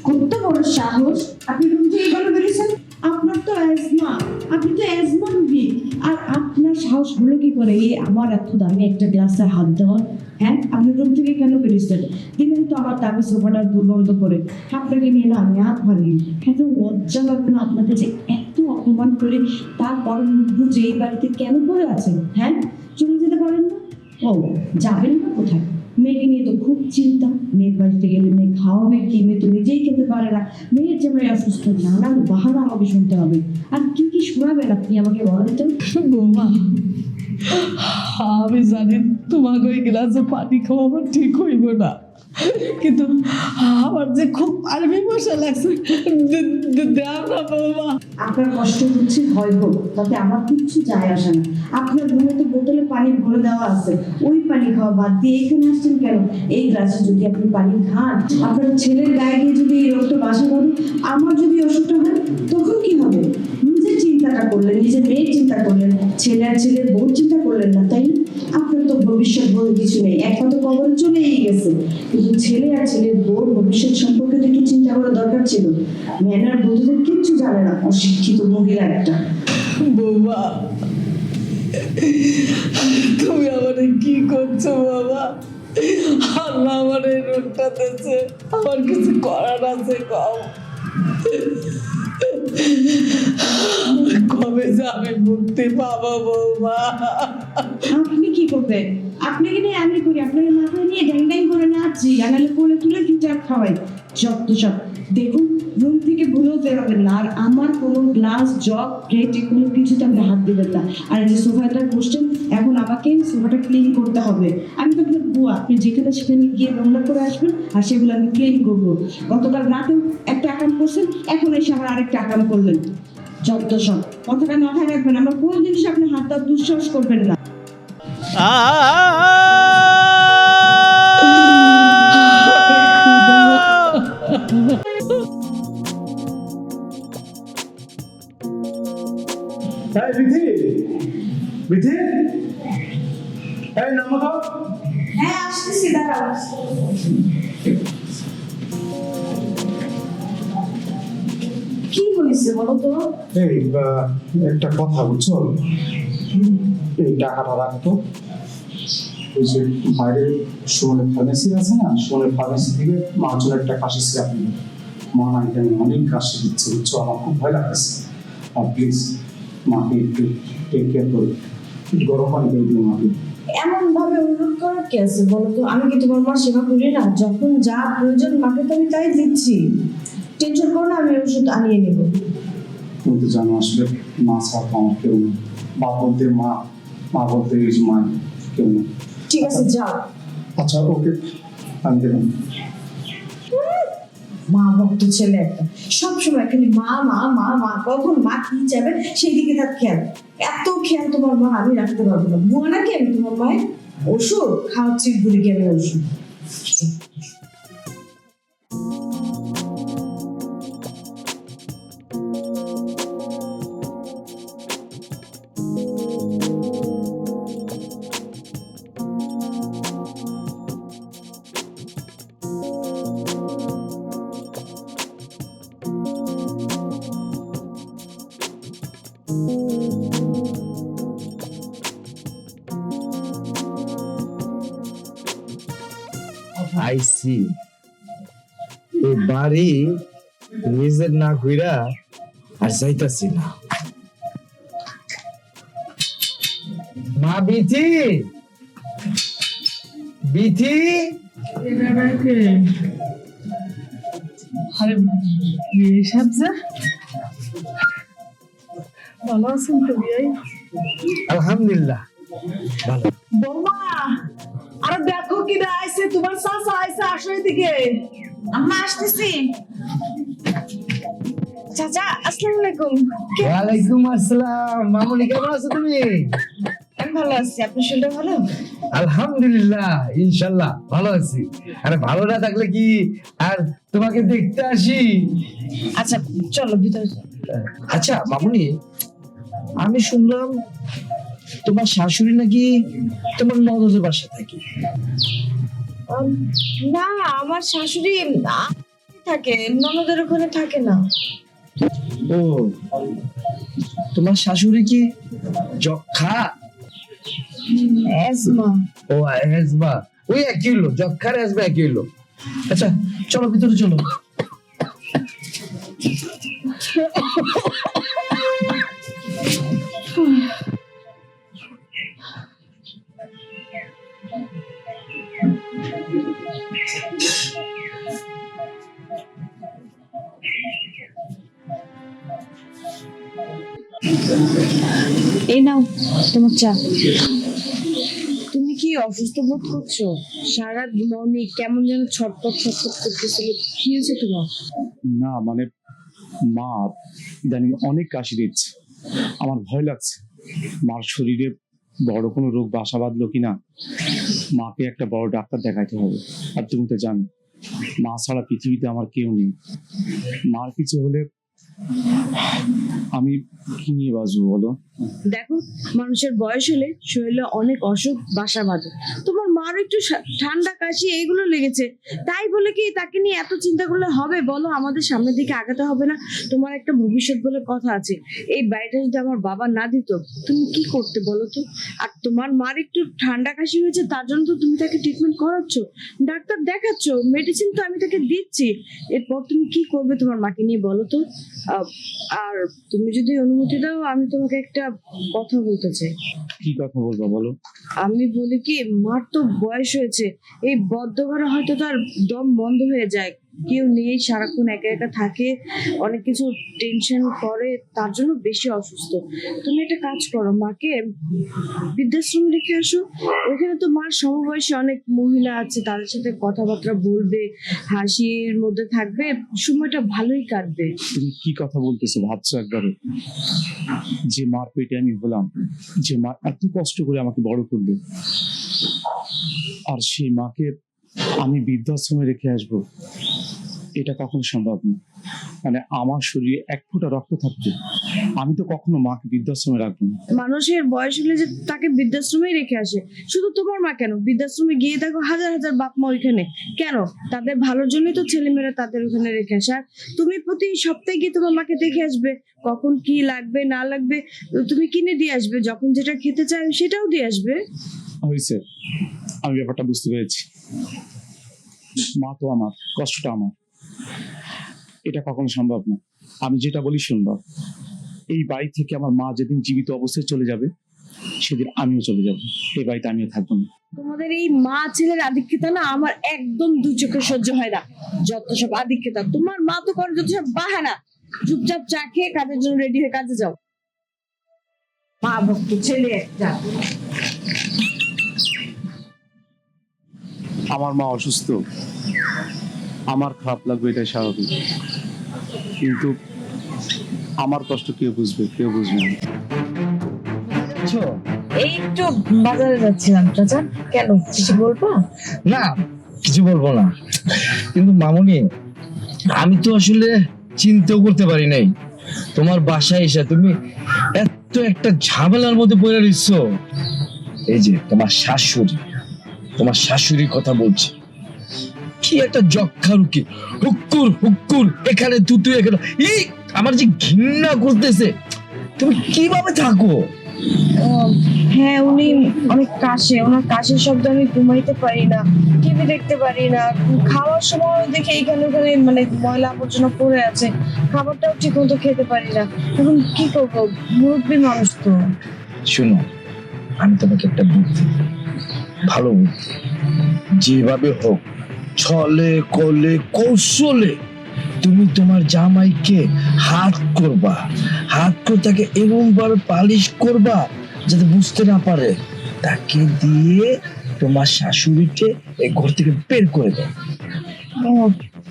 কত বড় সাহস, আপনি রুম থেকে কেন বেরিয়েছেন? আপনার তো অ্যাজমা, আপনি তো অ্যাজমা রোগী, আর আপনার সাহস হলো কি করে এই আমার এত দামি একটা গ্লাসে হাত দেওয়া? হ্যাঁ, আপনি রুম থেকে কেন বেরিয়েছেন? দিলেন তো আমার দামি সোফাটা দুর্গন্ধ করে, আপনাকে নিয়ে না আমি আর পারি। এত লজ্জা লাগবে না আপনাকে যে এত অপমান করে তারপর বুঝে এই বাড়িতে কেন পড়ে আছেন? হ্যাঁ, চলে যেতে পারেন না? ও, যাবেন না কোথায়? মেয়েকে নিয়ে তো খুব চিন্তা, মেয়ের বাড়িতে গেলে মেয়ে খাওয়াবে কি, মেয়ে তো নিজেই খেতে পারে না, মেয়ের যে মেয়ে অসুস্থ, নানান বাহানা আমাকে শুনতে হবে। আর কি কি শোনাবেন আপনি আমাকে বলেন তো? বৌমা, আমি জানি তোমাকে ওই গ্লাসে পানি খাওয়াবো ঠিক হইব না, কিন্তু আমার যে খুব আরবি মশা লাগছে, দেও না বৌমা। আপনার কষ্ট হচ্ছে হয় হোক, তাতে আমার কিচ্ছু যায় আসে না। আপনার রুমে তো বোতলে পানি ভরে দেওয়া আছে, ওই পানি খাওয়া বাদ দিয়ে এখানে আসছেন কেন? এই গ্লাসে যদি আপনি পানি খান, আপনার ছেলের গায়ে গিয়ে যদি এই রোগটা বাসা বাঁধে, আমার যদি অসুখটা হয় তখন কি হবে? নিজের চিন্তাটা করলেন, নিজের মেয়ের চিন্তা করলেন, ছেলে আর ছেলের বউর চিন্তা করলেন না, তাই? আপনার তো ভবিষ্যৎ বলে কিছু নেই, এখন তো কবরে চলেই গেছে, কিন্তু ছেলে আর ছেলের বউর ভবিষ্যৎ সম্পর্কে তো একটু চিন্তা করা দরকার ছিল। ম্যানার বুঝতে কিচ্ছু জানে না, অশিক্ষিত মহিলা একটা। বৌমা, তুমি আমারে কি করছো বাবা? আল্লাহ আমার এই রোগটা দিয়েছে, আমার কিছু করার আছে কম। কবে যে আমি মুক্তি পাবো বৌমা? আপনি কি করবেন? আপনাকে নিয়ে আমি করি, আপনাকে মাথায় নিয়ে ড্যাং ড্যাং করে নাচছি, আনালে কোলে তুলে ফিটার খাওয়াই, যত সব। দেখুন, রুম থেকে ভুলেও বেরোবেন না, আর আমার কোনো গ্লাস জগ প্লেটে কোনো কিছুতে আপনি হাত দিবেন না। আর যে সোফাটা বসছেন, এখন আমাকে সোফাটা ক্লিন করতে হবে। আমি তো আপনার বুয়া, আপনি যেখানে সেখানে গিয়ে নোংরা করে আসবেন, আর সেগুলো আমি ক্লিন করবো। গতকাল রাতেও একটা আকাম করছেন, এখন এসে আবার আরেকটা আকাম করলেন, যত সব। কথাটা মাথায় রাখবেন, আমার কোনো জিনিস আপনি হাত দেওয়ার দুঃসাহস করবেন না। বিধি, বিধি, এই নামো তো। হ্যাঁ, আসতেছি, দাঁড়াও। কি হয়েছে বলো তো? এই একটা কথা বুঝছো, এই টাকাটা রাখতো। ওই যে বাইরে সুমনের ফার্মেসি আছে না, সুমনের ফার্মেসি থেকে মার জন্য একটা কাশি সিরাপ নিল। মা এখানে অনেক কাশি দিচ্ছে বুঝছো, আমার খুব ভয় লাগছে। আর প্লিজ মাকে একটু টেক কেয়ার করো, একটু গরম পানি করে দিও মাকে। এমন ভাবে অনুরোধ করার কি আছে বলো তো? আমি কি তোমার মা সেবা করি না? যখন যা প্রয়োজন মাকে তো আমি তাই দিচ্ছি। টেনশন করো না, আমি ওষুধ আনিয়ে নেব। তুমি তো জানো আসলে মা ছাড়া তো আমার কেউ নেই। বাপ বলতে মা, মা বলতে এই যে মা, কেউ নেই। ঠিক আছে, যাও। আচ্ছা ওকে, আমি দিলাম। মা ভক্ত ছেলে একটা, সবসময় খালি মা মা মা মা, কখন মা কি চাইবে সেই দিকে তার খেয়াল। এত খেয়াল তোমার মা আমি রাখতে পারবো না। বুয়া নাকি আমি তোমার মায়ের? ওষুধ খাওয়াচ্ছি বুড়িকে আমি ওষুধ। আইসি এই বাড়ি নিজের না ঘুরা আর যাইতাছি না। মা বিথি, বিথি, আরে এসব যা ভালো আছেন তো বিয়াই? আলহামদুলিল্লাহ ভালো। বৌমা, আরে দেখো কি না আইছে, তোমার চাচা আইছে, আসো এদিকে। আম্মা আসতেছি। চাচা আসসালামু আলাইকুম। ওয়ালাইকুম আসসালাম। মামুনি কেমন আছো তুমি? আমি ভালো আছি, আপনার শরীরটা ভালো? আলহামদুলিল্লাহ, ইনশাল্লাহ ভালো আছি। আরে ভালো না থাকলে কি আর তোমাকে দেখতে আসি? আচ্ছা চলো ভিতরে চলো। আচ্ছা মামুনি, আমি শুনলাম তোমার শাশুড়ি নাকি তোমার ননদের বাসা থাকে। না, আমার শাশুড়ি থাকে, ননদের ওখানে থাকে না। ও, তোমার শাশুড়ি কি যক্ষা? এজমা। ও অ্যাজমা, ওই একই হলো, যক্ষার অ্যাজমা একই হলো। আচ্ছা চলো ভিতরে চলো। এই নাও তোমার চা। তুমি কি অসুস্থ বোধ করছো? সারা ঘুমাওনি, কেমন যেন ছটপট ছটপট করতেছিল, কি হয়েছে তোমার? না মানে মা ইদানিং অনেক কাশি দিচ্ছে, আমার ভয় লাগছে মার শরীরে বড় কোনো রোগ বাসা বাঁধলো কিনা। মাকে একটা বড় ডাক্তার দেখাইতে হবে। আর তুমি তো জানো মা ছাড়া পৃথিবীতে আমার কেউ নেই। মার কিছু হলে আমি কি নিয়ে বাঁচবো বলো? দেখো, মানুষের বয়স হলে শরীরে অনেক অসুখ বাসা বাঁধে। তোমার মার একটু ঠান্ডা কাশি এইগুলো লেগেছে, তাই বলে কি তাকে নিয়ে এত চিন্তা করলে হবে বলো? আমাদের সামনের দিকে আগাতে হবে না? তোমার একটা ভবিষ্যৎ বলে কথা আছে। এই বাড়িটা যদি আমার বাবা না দিত, তুমি কি করতে বলো তো? আর তোমার মার একটু ঠান্ডা কাশি হয়েছে, তার জন্য তো তুমি তাকে ট্রিটমেন্ট করাচ্ছ, ডাক্তার দেখাচ্ছ, মেডিসিন তো আমি তাকে দিচ্ছি। এরপর তুমি কি করবে তোমার মাকে নিয়ে বলো তো? আর তুমি যদি অনুমতি দাও, আমি তোমাকে একটা কথা বলতে চাই। কি কথা বলবো বলো? আমি বলি কি, মার তো বয়স হয়েছে, এই বদ্ধ ঘরে হয়তো তার দম বন্ধ হয়ে যায়, কেউ নেই, সারাক্ষণ একা একা থাকে, অনেক কিছু টেনশন করে, তার জন্য বেশি অসুস্থ। তুমি একটা কাজ করো, মাকে বৃদ্ধাশ্রমে রেখে আসো। ওইখানে তো মার সমবয়সী অনেক মহিলা আছে, তাদের সাথে কথাবার্তা বলবে, হাসির মধ্যে থাকবে, সময়টা ভালোই কাটবে। তুমি কি কথা বলতেছো ভাবছো একবারে? যে মার পেটে আমি হলাম, যে মা এত কষ্ট করে আমাকে বড় করলো, আর সেই মাকে আমি বৃদ্ধাশ্রমে রেখে আসবো, এটা কখনো সম্ভব না। মানে আমার শরীরে এক ফোঁটা রক্ত থাকবে, আমি তো কখনো মাকে বৃদ্ধাশ্রমে রাখবো না। মানুষের বয়স হলে যে তাকে বৃদ্ধাশ্রমেই রেখে আসে। শুধু তোমার মা কেন, বৃদ্ধাশ্রমে গিয়ে দেখো হাজার হাজার বাপ মা ওইখানে। কেন? তাদের ভালোর জন্যই তো ছেলেমেয়েরা তাদের ওখানে রেখে আসে। আর তুমি প্রতি সপ্তাহে গিয়ে তোমার মাকে দেখে আসবে, কখন কি লাগবে না লাগবে তুমি কিনে দিয়ে আসবে, যখন যেটা খেতে চায় সেটাও দিয়ে আসবে। হয়েছে, আমি ব্যাপারটা বুঝতে পেরেছি। মা তো আমার, কষ্টটা আমার, এটা কখনো সম্ভব না। আমি যেটা বলি শুনবা, এই বাড়ি থেকে আমার মা যেদিন জীবিত অবস্থায় চলে যাবে, সেদিন আমিও চলে যাব, এই বাড়িতে আমিও থাকবো না। তোমাদের এই মা ছেলের আধিক্যতা না আমার একদম দুই চোখে সহ্য হয় না। যত সব আধিক্যতা, তোমার মা তো করে যত সব বাহানা। চুপচাপ চা খেয়ে কাজের জন্য রেডি হয়ে কাজে যাও। মা ভক্ত ছেলে একটা। আমার মা অসুস্থ, আমার খারাপ লাগবে, এটাই স্বাভাবিক, কিন্তু আমার কষ্ট কেউ বুঝবে? কেউ বুঝবে না। এই একটু বাজারে যাচ্ছিলাম চাচা। কেন, কিছু বলবো? না, কিছু বলবো না, কিন্তু মামুনি আমি তো আসলে চিন্তাও করতে পারি নাই তোমার বাসায় এসে তুমি এত একটা ঝামেলার মধ্যে পড়ে রইছো। এই যে তোমার শাশুড়ির কথা বলছি, কি একটা যক্ষা রুকি, হুক্কুর হুক্কুর, এখানে তুতু এখানে, এই আমার যে ঘৃণা করতেছে। তুমি কিভাবে থাকো? হ্যাঁ, উনি অনেক কাশে, ওনার কাশির শব্দ আমি ঘুমাইতে পারি না, টিভি দেখতে পারি না, খাওয়ার সময় দেখে এখানে ওখানে মানে ময়লা আবর্জনা পড়ে আছে, খাবারটাও ঠিক মতো খেতে পারি না। এখন কি করবো, মুরব্বী মানুষ তো। শুনো, আমি তোমাকে একটা বুদ্ধি, ভালো বুদ্ধি, যেভাবে হোক ছলে কলে কৌশলে তুমি তোমার জামাইকে হাত করে তাকে এরকম ভাবে পালিশ করবা যাতে বুঝতে না পারে, তাকে দিয়ে তোমার শাশুড়িকে এই ঘর থেকে বের করে দাও। ও,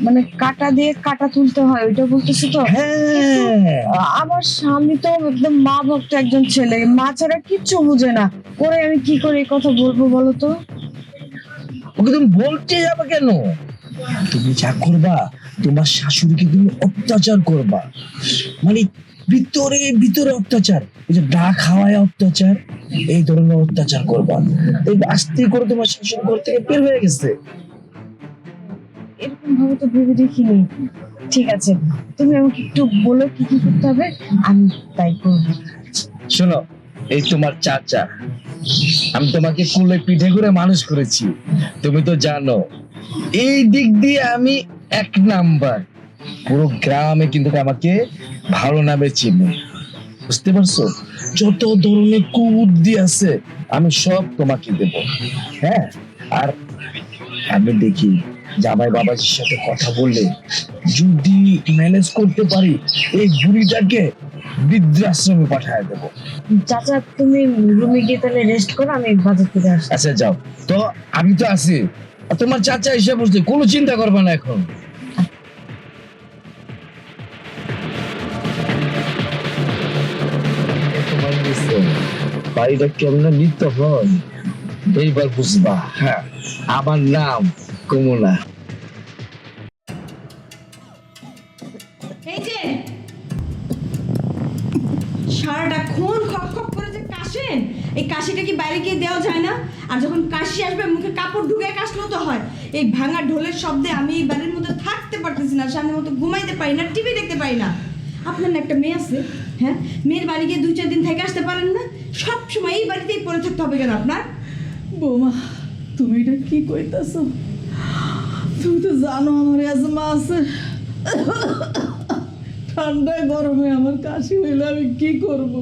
মানে কাটা দিয়ে কাটা তুলতে হয় ওইটা বলতেছো তো? হ্যাঁ, আমার স্বামী তো একদম মা ভক্ত একজন ছেলে, মা ছাড়া কিচ্ছু বুঝে না। ওরে আমি কি করে এই কথা বলবো বলো তো? ওকে তুমি বলতে যাবে কেন? তুমি যা করবা, তোমার শাশুড়িকে তুমি অত্যাচার করবা, মানে ভিতরে ভিতরে অত্যাচার, এই যে ডা খাওয়ায় অত্যাচার, এই ধরনের অত্যাচার করবা। এই আস্তে করে তোমার শাশুড়ি ঘর থেকে বের হয়ে গেছে। এরকম ভাবে তো ভেবে দেখিনি। ঠিক আছে, তুমি আমাকে একটু বলো কি কি করতে হবে, আমি তাই করবো। শোনো, এই তোমার চাচা, আমি তোমাকে কোলে পিঠে করে মানুষ করেছি, তুমি তো জানো এই দিক দিয়ে আমি 1 নাম্বার। পুরো গ্রামে কিন্তু আমাকে ভালো নামে চিনি, বুঝতে পারছো? যত ধরনের কুবুদ্ধি আছে আমি সব তোমাকে দেব। হ্যাঁ, আর আমি দেখি জামাই বাবাজির সাথে কথা বললে যদি ম্যানেজ করতে পারি, এই বুড়িটাকে বৃদ্ধাশ্রমে পাঠায় দেবো। চাচা তুমি রুমে গিয়ে তাহলে রেস্ট করো, আমি বাজার থেকে আসছি। আচ্ছা যাও তো, আমি তো আছি। আর তোমার চাচা এসে বসলে কোনো চিন্তা করবে না এখন। তোমার বুঝতে বাড়িটা কেমন নিত্য হয় এইবার বুঝবা। হ্যাঁ, আমার নাম কমলা। এই যে সারাটাক্ষণ খপ খপ করে যে কাশেন, এই কাশিটা কি বাইরে গিয়ে দেওয়া যায় না? আর যখন কাশি আসবে মুখে কাপড় ঢুকে কাশলেও তো হয়। এই ভাঙা ঢোলের শব্দে আমি এই বাড়ির মধ্যে থাকতে পারতেছি না, সামনের মতো ঘুমাইতে পারি না, টিভি দেখতে পারি না। আপনার না একটা মেয়ে আছে, হ্যাঁ? মেয়ের বাড়ি গিয়ে 2-4 দিন থেকে আসতে পারেন না? সব সময় এই বাড়িতেই পড়ে থাকতে হবে কেন আপনার? বৌমা, তুমি এটা কি কইতাছো? তুমি তো জানো আমার আজমা আছে, ঠান্ডায় গরমে আমার কাশি হইলে আমি কি করব?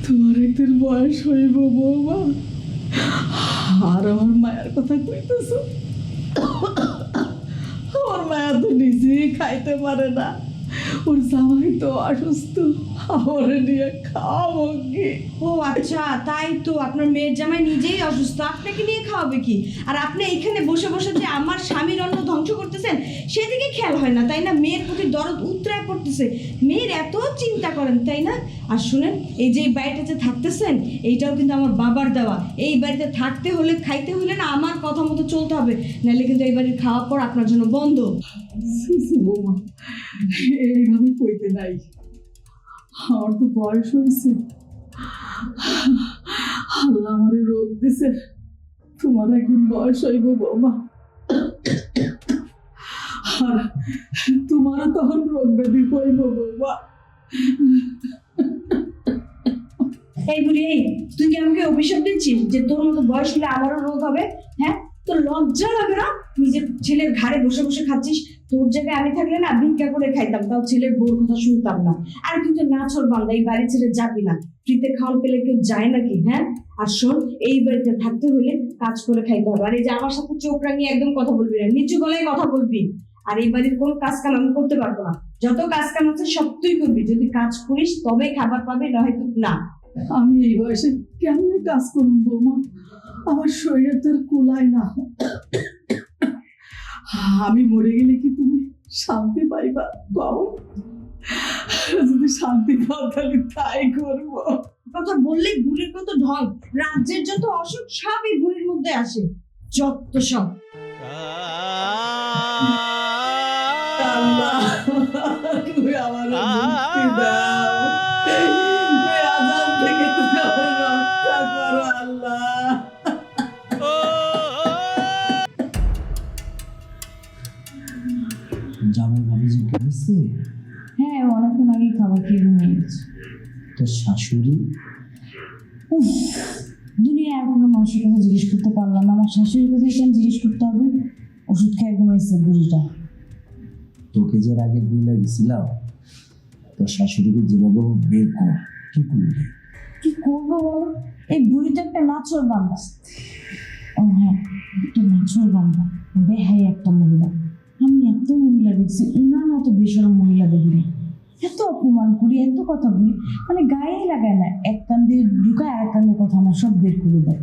তোমার একদিন বয়স হইব বৌমা, আর আমার মায়ের কথা কইতেছো? আমার মায়া তো নিজেই খাইতে পারে না, ওর জামাই তো অসুস্থ, আমার নিয়ে খাওয়াবো কি? ও আচ্ছা, তাই তো আপনার মেয়ের জামাই নিজেই অসুস্থ, আপনাকে নিয়ে খাওয়াবে কি? আর আপনি এইখানে বসে বসে যে আমার স্বামীর অন্ন ধ্বংস করতেছেন সেদিকে খেয়াল হয় না, তাই না? মেয়ের প্রতি দরদ উতরায় পড়তেছে, মেয়ের এত চিন্তা করেন, তাই না? আর শুনেন, এই যে এই বাড়িতে যে থাকতেছেন এইটাও কিন্তু আমার বাবার দেওয়া। এই বাড়িতে থাকতে হলে খাইতে হলে না আমার কথা মতো চলতে হবে, নাহলে কিন্তু এই বাড়ির খাওয়া পর আপনার জন্য বন্ধ। বৌমা, এইভাবে কইতে নাই, আমার তো বয়স হয়েছে, আল্লাহ আমারে রোগ দিছে, তোমার একদিন বয়স হইব বৌমা, আর তোমারও তখন রোগ ব্যাধি হইব বৌমা। এই বুড়ি, এই তুই কি আমাকে অভিশাপ দিচ্ছিস যে তোর মতো বয়স হলে আমারও রোগ হবে? হ্যাঁ, তোর লজ্জা লাগে না? নিজের ছেলের ঘাড়ে বসে বসে খাচ্ছিস। তোর জায়গায় আমি থাকলে না ভিক্ষা করে খাইতাম, তাও ছেলের বউর কথা শুনতাম না। আর তুই তো নাছর বান্দা, এই বাড়ি ছেড়ে যাবি না। ফ্রিতে খাওয়ান পেলে কেউ যায় নাকি? হ্যাঁ, আর শোন, এই বাড়িতে থাকতে হলে কাজ করে খাইতে হবে। আর এই যে আমার সাথে চোখ রাঙিয়ে একদম কথা বলবি না, নিচু গলায় কথা বলবি। আর এই বাড়ির কোন কাজ কাম আমি করতে পারবো না, যত কাজ কাম আছে সব তুই করবি। যদি কাজ করিস তবে খাবার পাবি, নয়তো না। আমি এই বয়সে কেমনে কাজ করুন বৌমা, আমার শরীরে তো আর কুলায় না। আমি মরে গেলে কি তুমি শান্তি পাইবা? পাও, যদি শান্তি পাও তাহলে তাই করবো। কথা বললেই বুড়ির কত ঢং, রাজ্যের যত অসুখ সব এই বুড়ির মধ্যে আসে, যত সব। আল্লাহ, তুমি আমার মুক্তি দাও, এই আযাব থেকে তুমি আমার রক্ষা করো আল্লাহ। জামাই ভাবিজি ঘুমিয়েছে? হ্যাঁ, অনেকক্ষণ আগে খাবার খেয়ে ঘুমিয়ে গেছে। তোর শাশুড়ি? দুনিয়া আর কোনো মানুষের কথা জিজ্ঞেস করতে পারলাম না, আমার শাশুড়ির কথা কেন জিজ্ঞেস করতে হবে? ওষুধ খেয়ে ঘুমাইছে বুড়িটা। তোকে যে আগে বলে গেছিলাম তোর শাশুড়িকে যেভাবে হোক বের কর, কি করবি? কি করবো বলো? এই বুড়ি তো একটা নাচর বান্দা। ও হ্যাঁ, একটা নাচর বান্দা, বেহাই একটা মহিলা। আমি এত মহিলা দেখছি, উনার মতো বেসরম মহিলা দেখিনি। এত অপমান করি, এত কথা বলি, মানে গায়ে লাগায় না, এক কান দিয়ে ঢুকায় আর এক কান দিয়ে কথা আমার সব বের করে দেয়।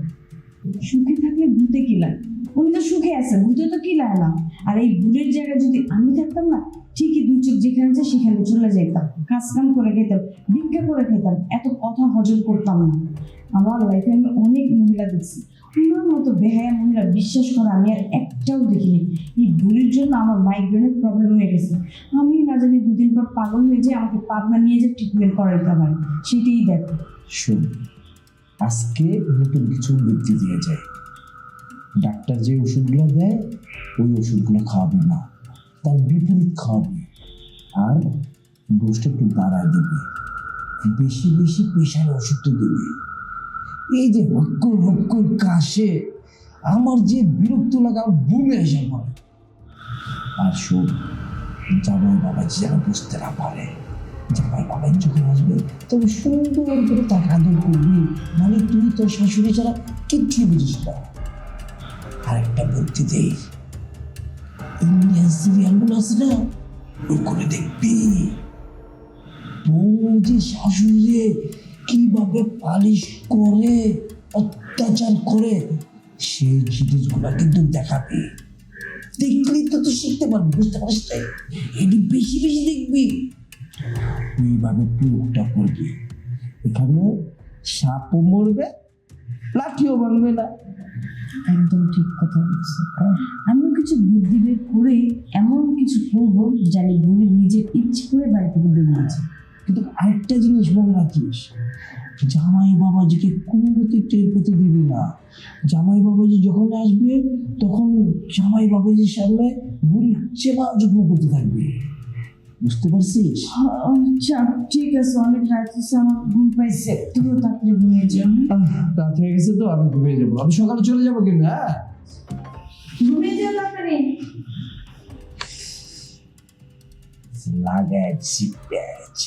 সুখে থাকলে ভূতে কিলায়, উনি তো সুখে আছে, ভূতে তো কিলায় না। আর এই ভুলের জায়গায় যদি আমি থাকতাম না, ঠিকই দুই চোখ যেখানে যায় সেখানে চলে যেতাম, কাজ কাম করে খেতাম, ভিক্ষা করে খেতাম, এত কথা হজম করতাম না। আমার লাইফে আমি অনেক মহিলা দেখছি, ওনার মতো বেহায়া মহিলা বিশ্বাস করা আমি আর একটাও দেখিনি। এই ভুলের জন্য আমার মাইগ্রেনের প্রবলেম হয়ে গেছে। আমি না জানি দুদিন পর পাগল হয়ে যায়, আমাকে পাবনা নিয়ে যে ট্রিটমেন্ট করাইতে হয়, সেটাই দেখো। শোন, আজকে নতুন কিছু বুদ্ধি দিয়ে যায়। ডাক্তার যে ওষুধগুলো দেয় ওই ওষুধগুলো খাওয়াবে না, তার বিপরীত খাওয়াবে, আর ডোজটা একটু বাড়ায় দেবে, বেশি বেশি প্রেশার ওষুধটা দেবে। এই যে হক্কর কাশে আমার যে বিরক্ত লাগে, আমার বুমে এসে পড়ে। আর শোন, জামাই বাবাজি যেন বুঝতে না পারে। জামাই বাবাই যখন আসবে তবে সুন্দর করে তাকে আদর করবি, মানে তুই তোর শাশুড়ি ছাড়া কিচ্ছু বুঝিস না। আরেকটা বুদ্ধি দেই, ইন্ডিয়ান সিরিয়ালগুলো আছে না, ওগুলো দেখবি বউ যে শাশুড়ি কিভাবে পালিশ করে, অত্যাচার করে, সেই জিনিসগুলো কিন্তু দেখাবি। দেখলি তো তুই শিখতে পারবি, বুঝতে পারিস তাই? এটি বেশি বেশি দেখবি, এইভাবে প্রয়োগটা করবি। এখানে সাপও মরবে, লাঠিও ভাঙবে না। একদম ঠিক কথা বলছো। আমিও কিছু বুদ্ধি বের করে এমন কিছু করবো জানি ভুলে নিজের ইচ্ছে করে বাড়ি থেকে বেরিয়েছে। কিন্তু আরেকটা জিনিস মনে রাখিস, জামাই বাবাজিকে কোনোমতে টের পেতে দিবি না। জামাই বাবাজি যখন আসবে তখন জামাই বাবাজির সামনে বুড়ি চেপা যত্ন করতে থাকবে, বুঝতে পারছিস? আচ্ছা ঠিক আছে, অনেক রাত হচ্ছে, আমার ঘুম পাইছে, তুমিও তাড়াতাড়ি ঘুমিয়ে যাও। রাত হয়ে গেছে তো, আমি ঘুমিয়ে যাবো। আমি সকালে চলে যাবো কিন্তু, হ্যাঁ? ঘুমিয়ে যাও তাড়াতাড়ি। লাগাচ্ছি প্যাচ।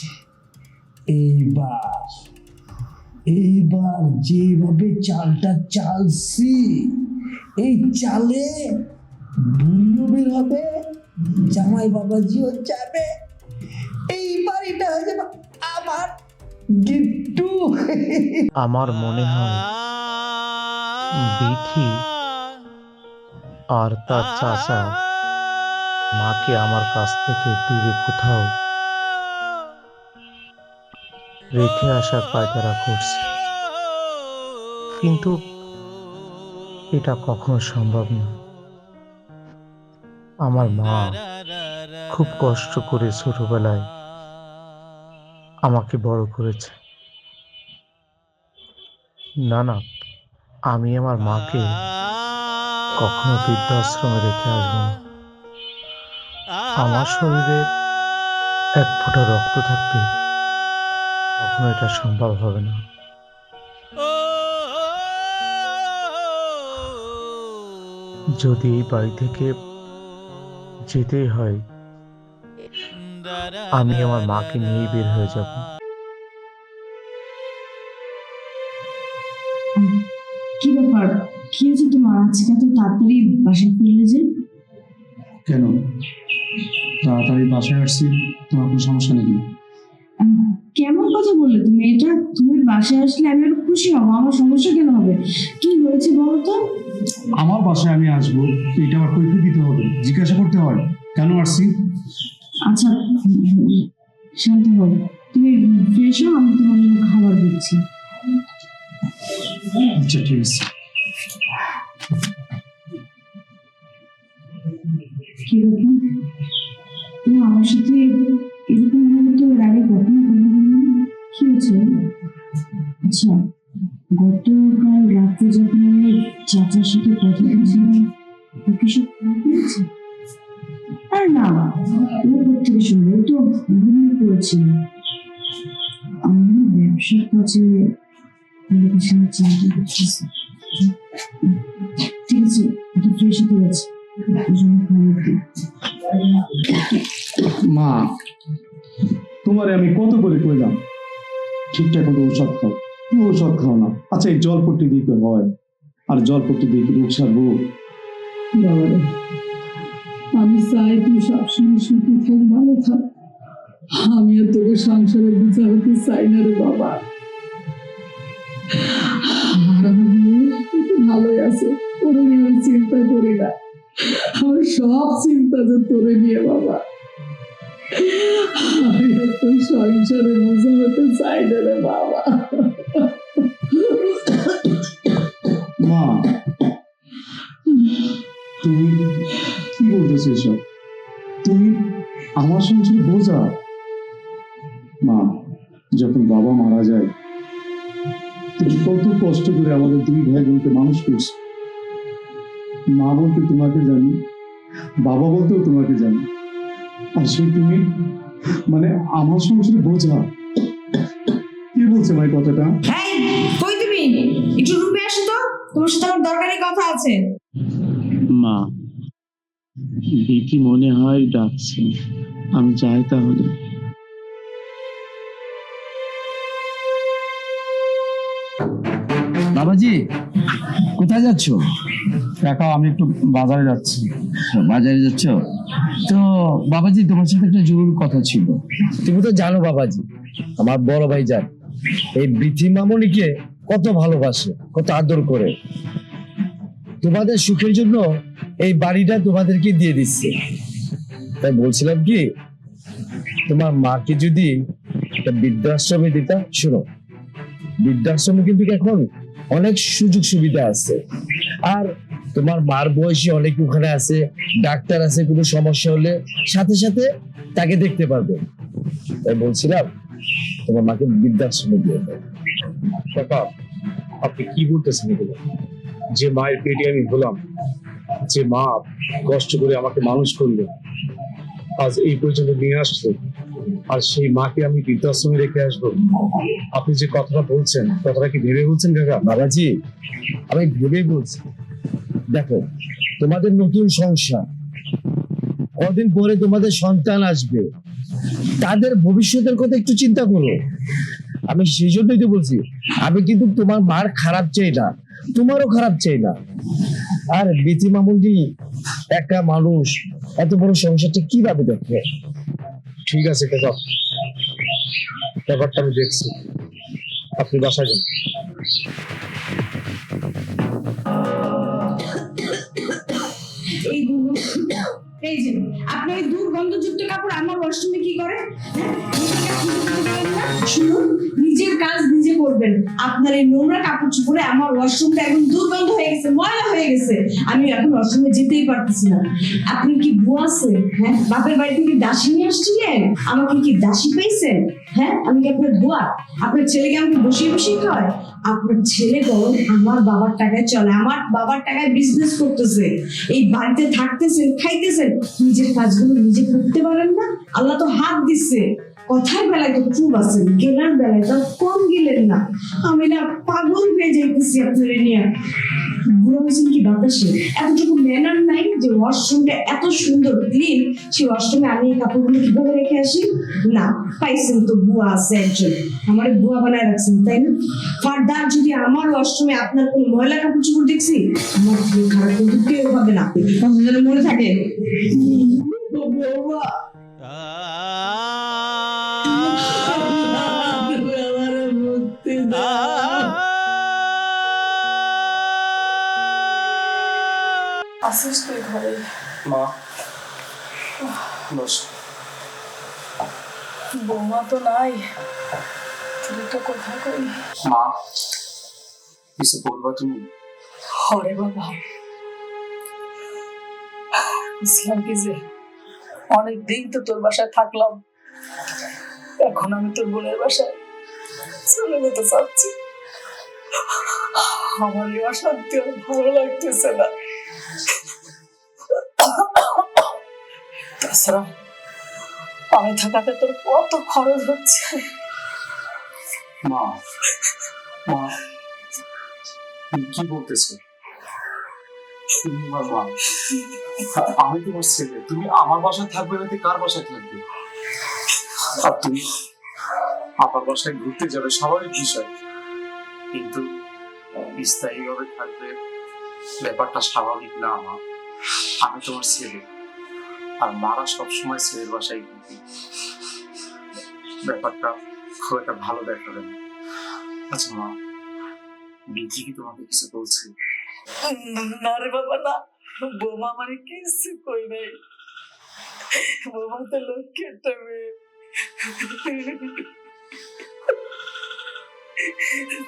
এইবার যেভাবে চালটা চালছি, এই চালে বুড়িও বের হবে, জামাই বাবাজিও যাবে, এই বাড়িটা হয়ে যাবে আমার গিট্টু। আমার মনে হয় বিথি আর তার চাচা মাকে আমার কাছ থেকে দূরে কোথাও রেখে আসার পায়তারা করছে, কিন্তু এটা কখনো সম্ভব না। আমার মা খুব কষ্ট করে ছোটবেলায় আমাকে বড় করেছে। না, আমি আমার মাকে কখনো বৃদ্ধাশ্রমে রেখে আসবো না। আমার শরীরে এক ফোঁটা রক্ত থাকতে কখনো এটা সম্ভব হবে না। যদি এই বাড়ি থেকে যেতেই হয়, আমি আমার মাকে নিয়েই বের হয়ে যাব। কি ব্যাপার, কি হয়েছে তোমার? আজকে এত তাড়াতাড়ি বাসায় ফিরলে যে? কেন তাড়াতাড়ি বাসায় আসছি, তোমার কোনো সমস্যা নেই? কেমন কথা বললে তুমি এটা? তুমি বাসায় আসলে আমি আরো খুশি হবো, আমার সমস্যা কেন হবে? কি হয়েছে বলো তো? আমার বাসায় আমি আসবো, এটা আবার কৈফিয়ত দিতে হবে, জিজ্ঞাসা করতে হয় কেন আসছি। আচ্ছা শান্ত হও, তুমি ফ্রেশ হও, আমি তোমার জন্য খাবার দিচ্ছি। আচ্ছা ঠিক আছে। কি ব্যাপার, তুমি আমার সাথে এরকম ভাবে তো এর আগে কখনো কথা বলনি, কি হয়েছে? আচ্ছা গতকাল রাতে যখন আমি চাচার সাথে কথা বলছিলাম, ও কিছু খারাপ হয়েছে? আর না, ও থেকে শুনবো, ও তো ঘুমিয়ে পড়েছিল। আমি ব্যবসার কাজে লোকের সঙ্গে চিন্তা করতেছি। ঠিক আছে, ওটা ফ্রেশ হতে গেছে, ওই জন্য খাবার দিই। মা, তোমারে আমি কত করে কইলাম ঠিকঠাক মতো ঔষধ খাও, তুমি ঔষধ খাও না। আচ্ছা এই জলপট্টি দিতে হয়, আর জলপট্টি দিয়ে কি রোগ সারবো? বাবারে, আমি চাই তুই সবসময় সুখী থাক, ভালো থাক। আমি আর তোকে সংসারে বুঝা হতে চাই না রে বাবা। আর আমার মেয়ে, ভালোই আছে, তোরে নিয়ে আমি চিন্তা করি না। আমার সব চিন্তা যে তোরে নিয়ে বাবা। আমি এত সংসারে বোঝা হতে চাই না রে বাবা। মা, তুমি কি বলতেছো এসব? তুমি আমার সংসারে বোঝা? মা, যখন বাবা মারা যায় তুমি কত কষ্ট করে আমাদের দুই ভাই বোনকে মানুষ করছো। মা বলতে তোমাকে জানি, বাবা বলতেও তোমাকে জানি, আর সেই তুমি মানে আমার সংসারে বোঝা। কি বলছে ভাই কথাটা? এই কই তুমি, একটু রুমে আসো তো, তোমার সাথে আমার দরকারি কথা আছে। মা, বিকি মনে হয় ডাকছে, আমি যাই তাহলে। বাবাজি, কোথায় যাচ্ছ? কাকা, আমি একটু বাজারে যাচ্ছি। বাজারে যাচ্ছ? তো বাবাজি, তোমার সাথে একটা জরুরি কথা ছিল। তুমি তো জানো বাবাজি, আমার বড় ভাই যান এই বিথি মামনিকে কত ভালোবাসে, কত আদর করে। তোমাদের সুখের জন্য এই বাড়িটা তোমাদেরকে দিয়ে দিচ্ছে। তাই বলছিলাম কি, তোমার মাকে যদি একটা বৃদ্ধাশ্রমে দিতা। শোনো, বৃদ্ধাশ্রমে কিন্তু এখন অনেক সুযোগ সুবিধা আছে, আর তোমার মার বয়সী অনেক ওখানে আছে, ডাক্তার আছে, কোনো সমস্যা হলে সাথে সাথে তাকে দেখতে পারবে। তাই বলছিলাম তোমার মাকে বৃদ্ধাশ্রমে দিয়ে দাও। কাকা, আপনি কি বলতেছেন এগুলো? যে মায়ের পেটে আমি হলাম, যে মা কষ্ট করে আমাকে মানুষ করলো, আজ এই পর্যন্ত নিয়ে আসলো, আর সেই মাকে আমি বৃদ্ধাশ্রমে রেখে আসবো? আপনি যে কথাটা বলছেন, কথাটা কি ভেবে বলছেন কাকা? বাবাজি, আমি ভেবেই বলছি। দেখো, তোমাদের নতুন সংসার, কদিন পরে তোমাদের সন্তান আসবে, তাদের ভবিষ্যতের কথা একটু চিন্তা করো। আমি সেই জন্যই তো বলছি, আমি কিন্তু তোমার মার খারাপ চাই না, তোমারও খারাপ চাই না। আর বিথি মামুনি একা মানুষ, এত বড় সংসারটা কিভাবে দেখবে? ঠিক আছে কাকা, ব্যাপারটা আমি দেখছি। আপনি বাসায় যান। এই এই যে আপনার এই দুর্গন্ধযুক্ত কাপড় আমার ওয়াশরুমে কি করে? শুনুন, নিজের কাজ নিজে করবেন। আপনার এই নোংরা কাপড় চোপড়ে আমার ওয়াশরুমটা একদম দুর্গন্ধ হয়ে গেছে, ময়লা হয়ে গেছে। আমি এখন ওয়াশরুমে যেতেই পারতেছি না। আপনি কি বুয়া আছে? হ্যাঁ, বাপের বাড়ি থেকে দাসী নিয়ে আসছিলেন? আমাকে কি দাসী পাইছেন? হ্যাঁ, আমি কি আপনার বুয়া? আপনার ছেলেকে আমাকে বসিয়ে বসিয়ে খাওয়ায়? আপনার ছেলে বরং আমার বাবার টাকায় চলে, আমার বাবার টাকায় বিজনেস করতেছে। এই বাড়িতে থাকতেছেন, খাইতেছেন, নিজের কাজগুলো নিজে করতে পারেন না? আল্লাহ তো হাত দিচ্ছে, কথার বেলায় তো খুব আছেন, গেলার বেলায় তো কম গেলেন না। আমি না পাগল হয়ে যাইতেছি আপনার নিয়ে। বুড়ো হয়েছেন কি বাতাসে? এতটুকু ম্যানার নাই যে ওয়াশরুমটা এত সুন্দর ক্লিন, সেই ওয়াশরুমে আমি এই কাপড়গুলো কিভাবে রেখে আসি? না, পাইছেন তো বুয়া আছে একজন, আমার বুয়া বানায় রাখছেন, তাই না? ফার্দার যদি আমার ওয়াশরুমে আপনার কোনো ময়লা কাপড় চোপড় দেখছি, আমার থেকে খারাপ কিন্তু কেউ হবে না, যেন মনে থাকে। বৌমা, আমার মুক্তি দাও। আসিস তুই ঘরে? মা, বস। বৌমা তো নাই, তুই তো কোথায় কই? মা, কিছু বলবা তুমি? হরে বাবা, বুঝলাম কি যে অনেকদিন তো তোর বাসায় থাকলাম, এখন আমি তোর বোনের বাসায় চলে যেতে চাচ্ছি। আমার এই অশান্তি আর ভালো লাগতেছে না। তাছাড়া আমি থাকাতে তোর কত খরচ হচ্ছে। মা, মা, তুমি কি বলতেছো? তুমি আমার মা, আমি তোমার ছেলে। তুমি আমার বাসায় থাকবে না, কার বাসায় থাকবে? আর তুমি আমার বাসায় ঘুরতে যাবে, স্বাভাবিক বিষয়, কিন্তু স্থায়ী ভাবে থাকবে, ব্যাপারটা স্বাভাবিক না। আমার, আমি তোমার ছেলে, আর মারা সবসময় ছেলের বাসায় ঘুরবে, ব্যাপারটা খুব একটা ভালো দেখাবে না। আচ্ছা মা, বিধি কি তোমাকে কিছু বলছে? না রে বাবা না, বৌমা আমার কিছু কই নাই। বৌমা তো লক্ষ্মী একটা মেয়ে।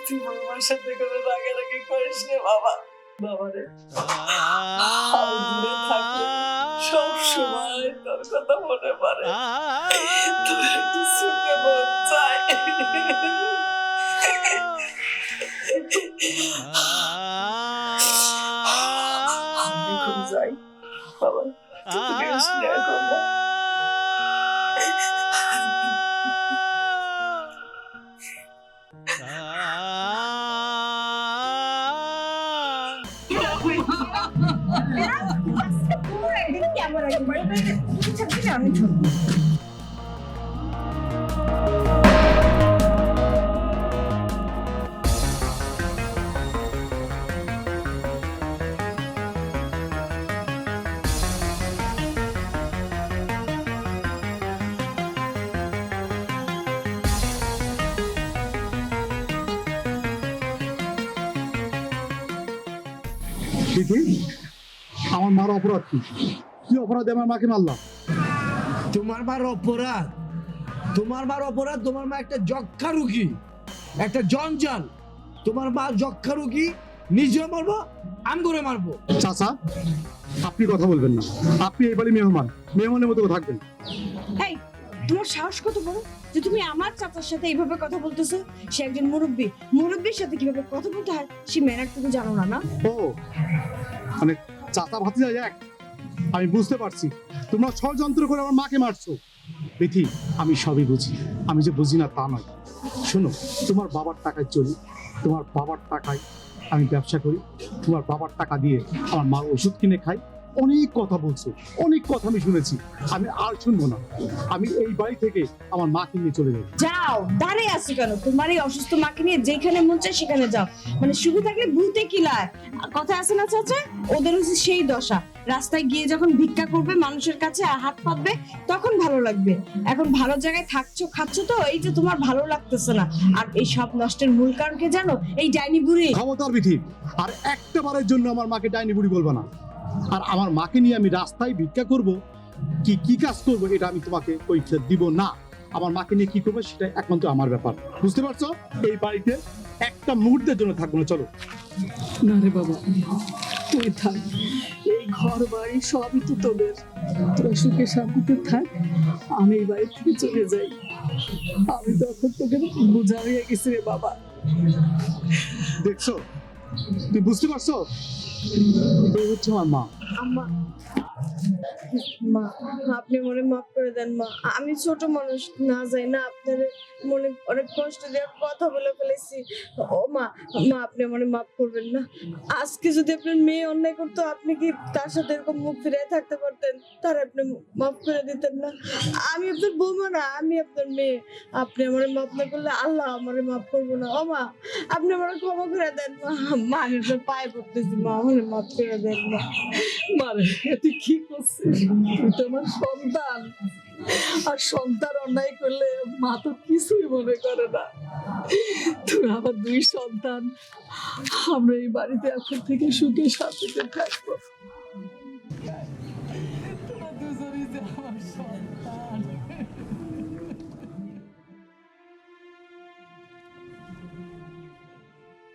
তুই বৌমার সাথে কোনো রাগারাগি করিস রে বাবা। বাবা রে, আমি দূরে থাকলে সব সময় তোর কথা মনে পড়ে, তোর একটু সুখে মন চায়। আমি এখন যাই বাবা, তুই টেনশন করো না। দেখি আমার মার অপরাধ কি? কি অপরাধে আমার মাকে মারলাম? তোমার মার অপরাধ, তোমার মার অপরাধ, তোমার মা একটা যক্ষা রুগী, একটা জঞ্জাল। তোমার মা যক্ষা রুগী, নিজেও মারবো, আমি করে মারবো। চাচা, আপনি কথা বলবেন না। আপনি এই বাড়ি মেহমান, মেহমানের মতো থাকবেন। এই, তোমার সাহস কত বড় যে তুমি আমার চাচার সাথে এইভাবে কথা বলতেছো? সে একজন মুরব্বী, মুরব্বীর সাথে কিভাবে কথা বলতে হয় সে ম্যানারটুকু জানো না? না ও মানে চাচা ভাতিজা এক, আমি বুঝতে পারছি। তোমরা ষড়যন্ত্র করে আমার মাকে মারছো। বিথি, আমি সবই বুঝি, আমি যে বুঝি না তা নয়। শোনো, তোমার বাবার টাকায় চলি, তোমার বাবার টাকায় আমি ব্যবসা করি, তোমার বাবার টাকা দিয়ে আমার মার ওষুধ কিনে খাই। অনেক কথা বলছো, অনেক কথা আমি শুনেছি, আমি আর শুনবো না। আমি এই বাড়ি থেকে আমার মাকে নিয়ে চলে যাবো। যাও, দাঁড়িয়ে আছো কেন? তোমার এই অসুস্থ মাকে নিয়ে যেখানে মন চায় সেখানে যাও। মানে শুধু থাকলে ভূতে কিলায় কথা আছে না চাচা? ওদের হচ্ছে সেই দশা, রাস্তায় গিয়ে যখন ভিক্ষা করবে, মানুষের কাছে হাত পাতবে, তখন ভালো লাগবে। এখন ভালো জায়গায় থাকছো, খাচ্ছ, তো এই যে তোমার ভালো লাগতেছে না। আর এই সব নষ্টের মূল কারণ কে জানো? এই ডাইনি বুড়ি। ক্ষমতার বিধি, আর একটা বারের জন্য আমার মাকে ডাইনি বুড়ি বলবো না। আর আমার মাকে নিয়ে আমি রাস্তায় ভিক্ষা করব, কি কি কাজ করবো, এটা আমি তোমাকে পরীক্ষা দিব না। আমার মাকে নিয়ে কি করবো সেটা একমাত্র আমার ব্যাপার, বুঝতে পারছো? এই বাড়িতে একটা মুহূর্তের জন্য থাকবো না, চলো। না রে বাবা, তুই থাক, এই ঘর বাড়ি সবই তো তোদের। তোরা সুখে শান্তিতে থাক, আমি এই বাড়ি থেকে চলে যাই। আমি তো এখন তোকে বোঝা হয়ে গেছি রে বাবা। দেখছো, তুই বুঝতে পারছো? এই হচ্ছে আমার মা। আম্মা, মা, আপনি মনে মাফ করে দেন মা। আমি ছোট মানুষ, না যাই না আপনার মনে অনেক কষ্ট দিয়ে কথা বলে ফেলেছি। ও মা, মা আপনি মনে মাফ করবেন না। আজকে যদি আপনার মেয়ে অন্যায় করতো, আপনি কি তার সাথে এরকম মুখ ফিরিয়ে থাকতে পারতেন? তার আপনি মাফ করে দিতেন না? আমি আপনার বৌমা না, আমি আপনার মেয়ে। আপনি আমার মাফ না করলে আল্লাহ আমার মাফ করবো না। ও মা, আপনি আমার ক্ষমা করে দেন মা। মা, আমি আপনার পায়ে পড়তেছি মা, আমার মাফ করে দেন মা। মারে, তুই কি করছিস? তুই তো আমার সন্তান, আর সন্তান অন্যায় করলে মা তো কিছুই মনে করে না। তুই আমার দুই সন্তান, আমরা এই বাড়িতে এখন থেকে সুখে শান্তিতে থাকবো। তোরা দুজনই যে আমার সন্তান।